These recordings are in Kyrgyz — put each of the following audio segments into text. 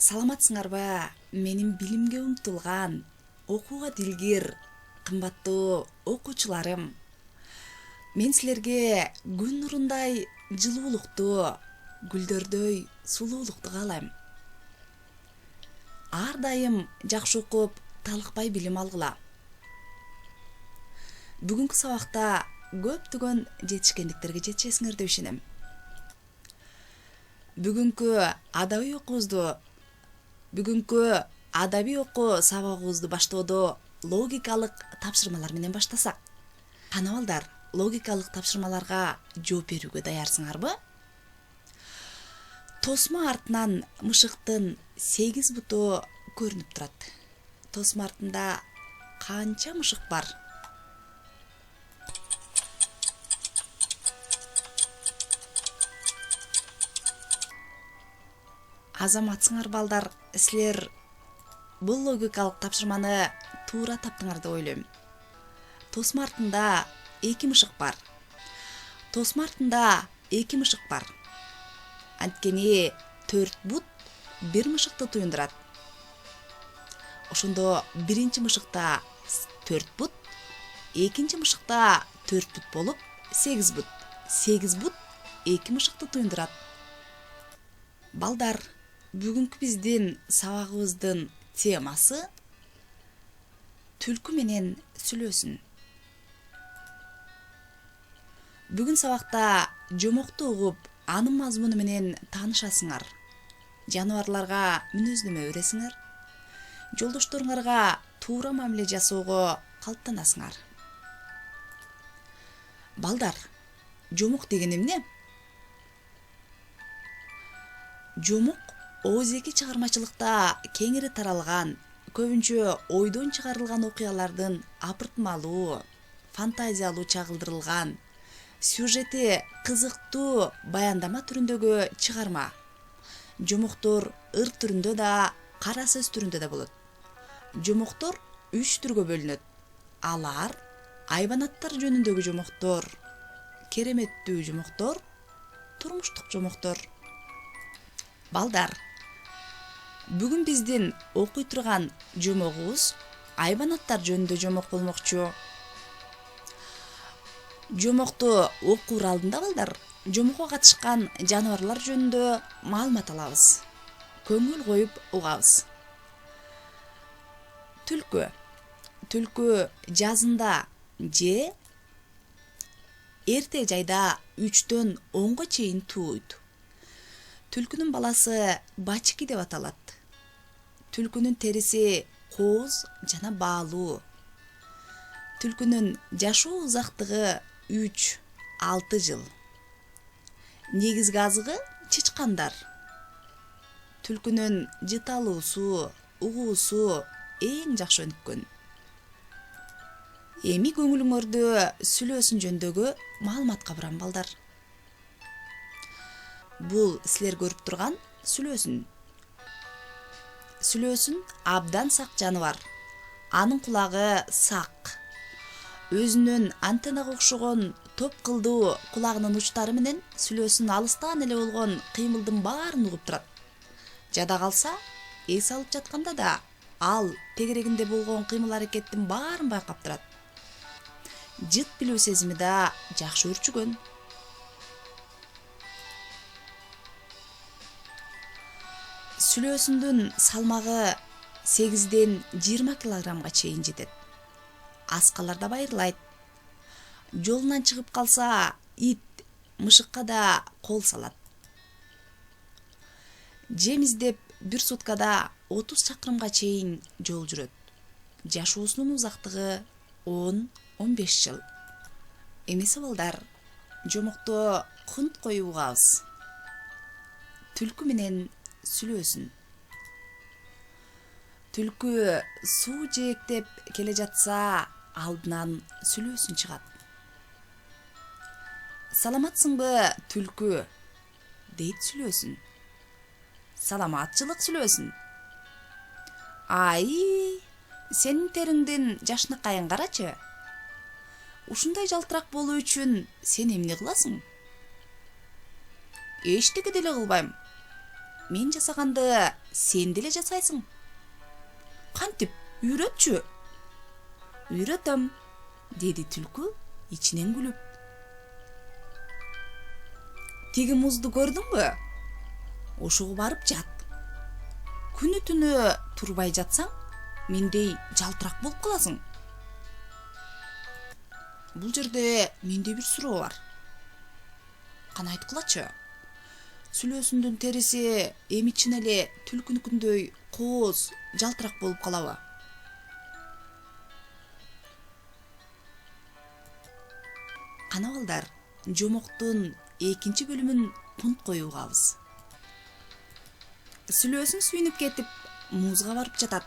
Саламатсыңарбы? Менин билимге умтулган, окууга дилгир, кымбаттуу окуучуларым. Мен силерге күн нурундай жылуулукту, гүлдөрдөй сулуулукту каалайм. Ар дайым жакшы окуп, талыкпай билим алгыла. Бүгүнкү сабакта көптөгөн жетишкендиктерге жетишесиңер деп ишенем. Бүгүнкү адабий окуу сабагыбызды баштоодо логикалык тапшырмалар менен баштасак. Кана балдар, логикалык тапшырмаларга жооп берүүгө даярсыңарбы? Тосмо артынан мышыктын 8 буту көрүнүп турат. Тосмо артында канча мышык бар? Азаматсыңар балдар, силер бул логикалык тапшырманы туура таптыңар деп ойлойм. Тосмо артында 2 мышык бар. Тосмо артында 2 мышык бар. Анткени 4 бут 1 мышыкты туюндурат. Ошондо биринчи мышыкта 4 бут, экинчи мышыкта 4 бут болуп 8 бут. 8 бут 2 мышыкты туюндурат. Балдар, бүгүнкү биздин сабагыбыздын темасы түлкү менен сүлөөсүн. Бүгүн сабакта жомокту угуп, анын мазмуну менен таанышасыңар. Жаныбарларга мүнөздөмө бересиңер. Жолдошторуңарга туура мамиле жасоого калыптанасыңар. Балдар, жомок деген эмне? Жомок ооз-эки чыгармачылыкта кеңири таралган, көбүнчө ойдон чыгарылган окуялардын апыртмалуу, фантазиялуу чагылдырылган, сюжети кызыктуу баяндама түрүндөгү чыгарма. Жомоктор ыр түрүндө да, кара сөз түрүндө да болот. Жомоктор 3 түргө бөлүнөт. Алар айбанаттар жөнүндөгү жомоктор, кереметтүү жомоктор, турмуштук жомоктор. Балдар, бүгүн биздин окуй турган жомогубуз айбанаттар жөнүндө жомок болмокчу. Жомокту окууру алдында балдар, жомокко катышкан жаныбарлар жөнүндө маалымат алабыз. Көңүл коюп угабыз. Түлкү. Түлкү жазында же эрте жайда 3-төн 10го чейин тууйт. Түлкүнүн баласы бачки деп аталат. Түлкүнүн териси кооз жана баалуу. Түлкүнүн жашоо узактыгы 3-6 жыл. Негизги азыгы чычкандар. Түлкүнүн жыталуусу, угуусу эң жакшы өнүккөн. Эми көңүлүңөрдү сүлөөсүн жөнүндөгү маалыматка бурам балдар. Бул силер көрүп турган сүлөөсүн. Сүлөөсүн абдан сак жаныбар. Анын кулагы сак. Өзүнүн антеннага окшогон топ кылдуу кулагынын учтары менен сүлөөсүн алыстан эле болгон кыймылдын баарын угуп турат. Жада калса, эс алып жатканда да ал тегерегинде болгон кыймыл-аракеттин баарын байкап турат. Жыт билүү сезими да жакшы өрчүгөн. Сүлөөсүндүн салмагы 8-ден 20 килограммга чейин жетет. Аскаларда байырлайт. Жолунан чыгып калса, ит, мышыкка да кол салат. Жем издеп бир суткада 30 чакырымга чейин жол жүрөт. Жашоосунун узактыгы 10-15 жыл. Эмесе балдар, жомокто кунт коюп угабыз. Түлкү менен сүлөөсүн. Түлкү суу жээктеп келе жатса, алдынан сүлөөсүн чыгат. Саламатсыңбы, түлкү? Дейт сүлөөсүн. Саламатчылык сүлөөсүн. Ай, сенин териңдин жашынакайын карачы. Ушундай жалтырак болуу үчүн сен эмне кыласың? Эчтеке деле кылбайм. мен жасаганды сен деле жасайсың. Кантип, үйрөтчү. Үйрөтөм, деди түлкү ичинен күлүп. Тиги музду көрдүңбү? Ошого барып жат. Күнү түнү турбай жатсаң, мендей жалтырак болуп каласың. Бул жерде менде бир суроо бар. Кана айткылачы. Сүлөөсүндүн териси эми чын эле түлкүнүкүндөй кооз, жалтырак болуп калабы? Кана балдар, жомоктун экинчи бөлүмүн кунт коюубыз. Сүлөөсүн сүйүнүп кетип, музга барып жатат.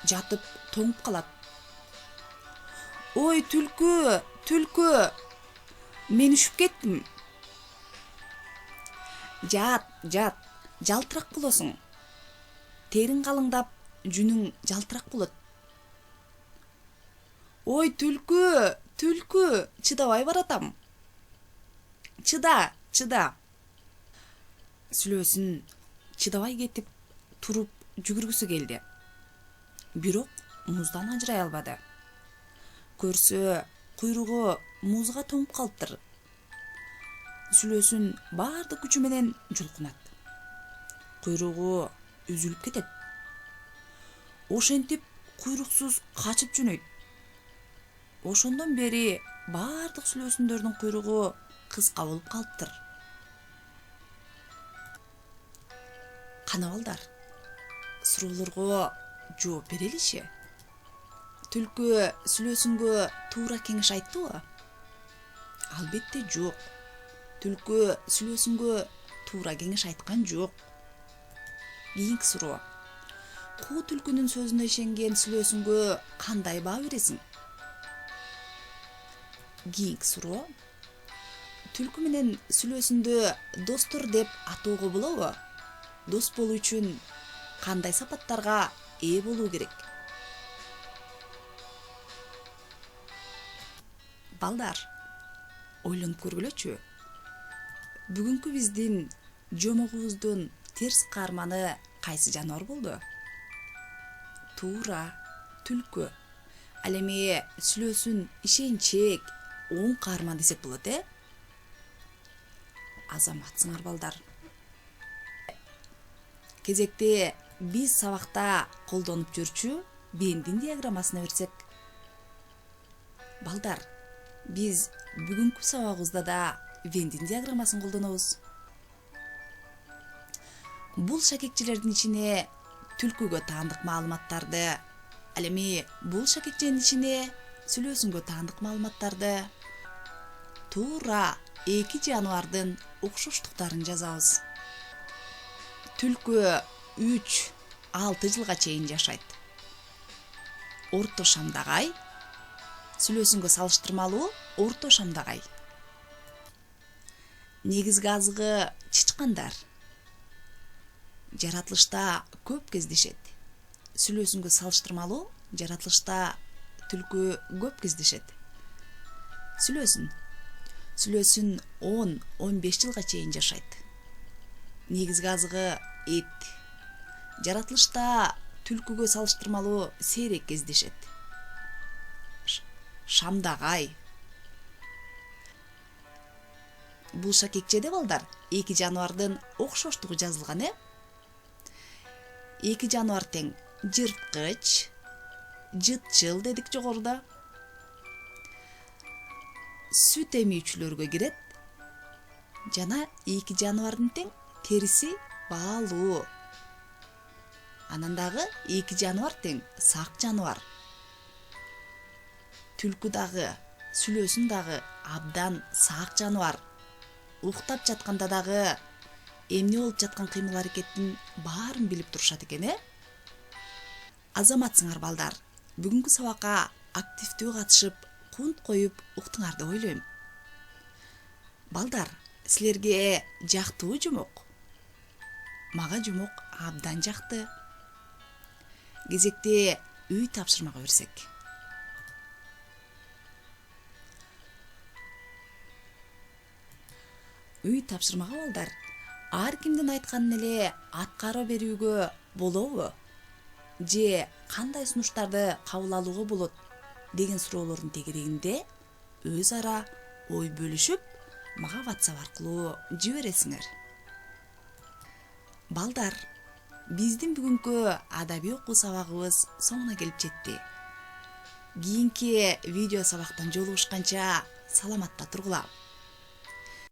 Жатып тоңуп калат. Ой, түлкү, түлкү, мен үшүп кеттим. Жат, жалтырак болосуң. Териң калыңдап, жүнүң жалтырак болот. Ой, түлкү, чыдабай баратам. Чыда. Сүлөөсүн чыдабай кетип, туруп жүгүргүсү келди. Бирок муздан ажырай албады. Көрсө, куйругу музга тоңуп калыптыр. Сүлөөсүн баардык күчү менен жулкунат. Куйругу үзүлүп кетет. Ошентип куйруксуз качып жөнөйт. Ошондон бери баардык сүлөөсүндөрдүн куйругу кыска болуп калыптыр. Кана балдар, суроолорго жооп береличи. Түлкү сүлөөсүнгө туура кеңеш айттыбы? Албетте жок. Түлкү сүлөөсүнгө туура кеңеш айткан жок. Кийинки суроо. Куу түлкүнүн сөзүнө ишенген сүлөөсүнгө кандай баа бересиң? Кийинки суроо. Түлкү менен сүлөөсүндө достор деп атоого болобу? Дос болуу үчүн кандай сапаттарга ээ болуу керек? Балдар, ойлонуп көргүлөчү. Бүгүнкү биздин жомогубуздун терс каарманы кайсы жаныбар болду? Туура, түлкү. Ал эми сүлөөсүн ишенчек, оң каарман десек болот, Азаматсыңар балдар. Кезекте биз сабакта колдонуп жүрчү Вендин диаграммасына берсек. Балдар, биз бүгүнкү сабагыбызда да Вендин диаграммасын колдонобуз. Бул шакекчелердин ичине түлкүгө таандык маалыматтарды, ал эми бул шакекченин ичине сүлөөсүнгө таандык маалыматтарды, туура эки жаныбардын окшоштуктарын жазабыз. Түлкү 3-6 жылга чейин жашайт. Орто шамдагай, сүлөөсүнгө салыштырмалуу орто шамдагай. Негизги азыгы чычкандар. Жаратылышта көп кездешет. Сүлөөсүнгө салыштырмалуу жаратылышта түлкү көп кездешет. Сүлөөсүн 10-15 жылга чейин жашайт. Негизги азыгы эт. Жаратылышта түлкүгө салыштырмалуу сейрек кездешет. Шамдагай. Бул шакекчеде балдар эки жаныбардын окшоштугу жазылган, Эки жаныбар тең жырткыч, жытчыл дедик жогоруда. Сүт эмүүчүлөргө кирет. Жана эки жаныбардын тең териси баалуу. Анан дагы эки жаныбар тең сак жаныбар. Түлкү дагы, сүлөөсүн дагы абдан сак жаныбар. Уктап жатканда дагы эмне болуп жаткан кыймыл аракеттин баарын билип турушат экен, Азаматсыңар балдар, бүгүнкү сабакка активдүү катышып, кунт коюп уктуңар деп ойлойм. Балдар, силерге жактыбы жомок? Мага жомок абдан жакты. Кезекте үй тапшырмага берсек. Үй тапшырмага балдар ар кимдин айтканын эле аткара берүүгө болобу? Же кандай сунуштарды кабыл алууга болот деген суроолордун тегерегинде өз ара ой бөлүшүп, мага WhatsApp аркылуу жибересиңер. Балдар, биздин бүгүнкү адабий окуу сабагыбыз соңуна келип жетти. Кийинки видео сабактан жолугушканча саламатта тургула.